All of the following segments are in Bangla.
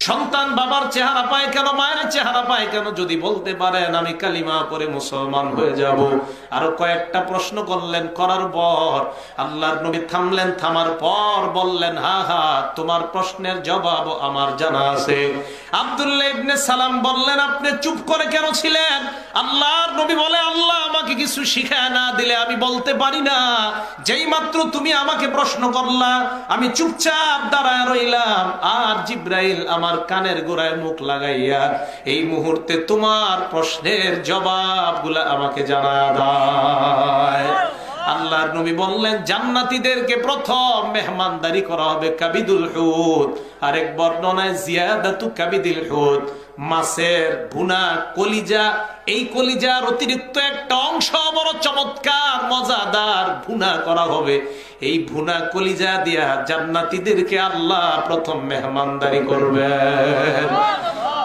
সন্তান বাবার চেহারা পায় কেন, মায়ের চেহারা পায় কেন? যদি বলতে পারেন আমি কালিমা পড়ে মুসলমান হয়ে যাব। আরো কয়েকটা প্রশ্ন করলেন, করার পর আল্লাহর নবী থামলেন, থামার পর বললেন, হা হা, তোমার প্রশ্নের জবাব আমার জানা আছে। আব্দুল্লাহ ইবনে সালাম বললেন, আপনি চুপ করে কেন ছিলেন? আল্লাহর নবী বলে, আল্লাহ আমাকে কিছু শিখায় না দিলে আমি বলতে পারি না। যেই মাত্র তুমি আমাকে প্রশ্ন করলা, আমি চুপচাপ দাঁড়ায় রইলাম, আর জিব্রাইল আমার কানের গোড়ায় মুখ লাগাইয়া এই মুহূর্তে তোমার প্রশ্নের জবাবগুলা আমাকে জানা দেয়। আল্লাহর নবী বললেন, জান্নাতীদেরকে প্রথম মেহমানদারি করা হবে কাবিদুল হুত। আরেক বর্ণনায় জিয়াদাতু কাবিদুল হুত, মাছের ভুনা কলিজা। এই কলিজার অতিরিক্ত একটা অংশ বড় চমৎকার মজাদার ভুনা করা হবে। এই ভুনা কলিজা দিয়া জান্নাতীদেরকে আল্লাহ প্রথম মেহমানদারি করবেন।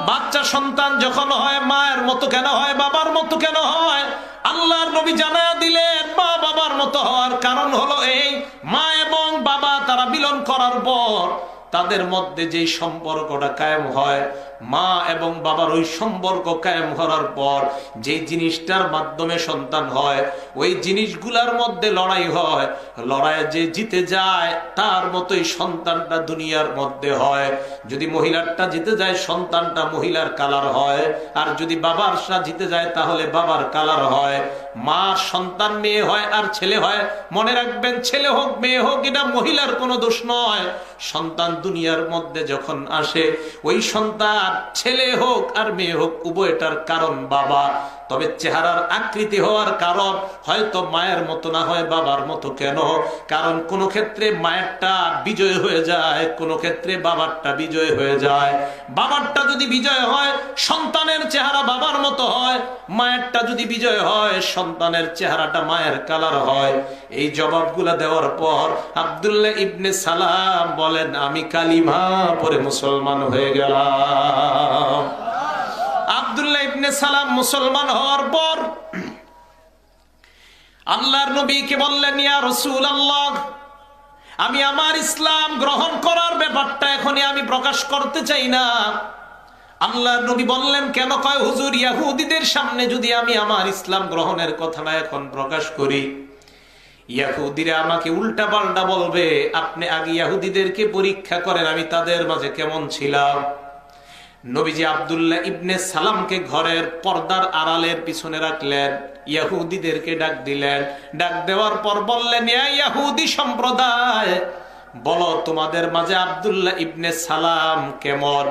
বাচ্চা সন্তান যখন হয়, মায়ের মতো কেন হয়, বাবার মতো কেন হয়? আল্লাহর নবী জানায়া দিলেন, মা বাবার মতো হওয়ার কারণ হলো এই, মা এবং বাবা তারা মিলন করার পর তাদের মধ্যে যে সম্পর্কটা কায়েম হয়, মা এবং বাবার ওই সম্পর্ক কায়েম করার পর যে জিনিসটার মাধ্যমে সন্তান হয়, ওই জিনিসগুলার মধ্যে লড়াই হয়। লড়াইয়ে যে জিতে যায় তার মতোই সন্তানটা দুনিয়ার মধ্যে হয়। যদি মহিলারটা জিতে যায়, সন্তানটা মহিলার কালার হয়। আর যদি বাবারটা জিতে যায়, তাহলে বাবার কালার হয়। মার সন্তান মেয়ে হয় আর ছেলে হয়। মনে রাখবেন, ছেলে হোক মেয়ে হোক, এটা মহিলার কোনো দোষ নয়। সন্তান দুনিয়ার মধ্যে যখন আসে, ওই সন্তান ছেলে হোক আর মেয়ে হোক, উভয়টার কারণ বাবা। তবে চেহারার আকৃতি হওয়ার কারণ হয়তো মায়ের মতো না হয় বাবার মতো। কেন? কারণ কোন ক্ষেত্রে মায়েরটা বিজয় হয়ে যায়, কোন ক্ষেত্রে বাবারটা বিজয় হয়ে যায়। বাবারটা যদি বিজয় হয়, সন্তানের চেহারা বাবার মতো হয়। মায়েরটা যদি বিজয় হয়, সন্তানের চেহারাটা মায়ের কালার হয়। এই জবাবগুলা দেওয়ার পর আব্দুল্লাহ ইবনে সালাম বলেন, আমি কালিমা পড়ে মুসলমান হয়ে গেলাম। আব্দুল্লাহ ইবনে সালাম মুসলমান হওয়ার পর আল্লাহর নবীকে বললেন, ইয়া রাসূলুল্লাহ, আমি আমার ইসলাম গ্রহণ করার ব্যাপারটা এখনই আমি প্রকাশ করতে চাই না। আল্লাহর নবী বললেন, কেন? কয়, হুজুর, ইহুদীদের সামনে যদি আমি আমার ইসলাম গ্রহণের কথাটা এখন প্রকাশ করি, ইহুদিরা আমাকে উল্টা পাল্টা বলবে। আপনি আগে ইহুদীদেরকে পরীক্ষা করেন আমি তাদের মাঝে কেমন ছিলাম। নবীজি আব্দুল্লাহ ইবনে সালামকে ঘরের পর্দার আড়ালের পিছনে রাখলেন, ইহুদীদেরকে ডাক দিলেন। ডাক দেওয়ার পর বললেন, ইয়া ইহুদি সম্প্রদায়, বলো তোমাদের মাঝে আব্দুল্লাহ ইবনে সালাম কেমন?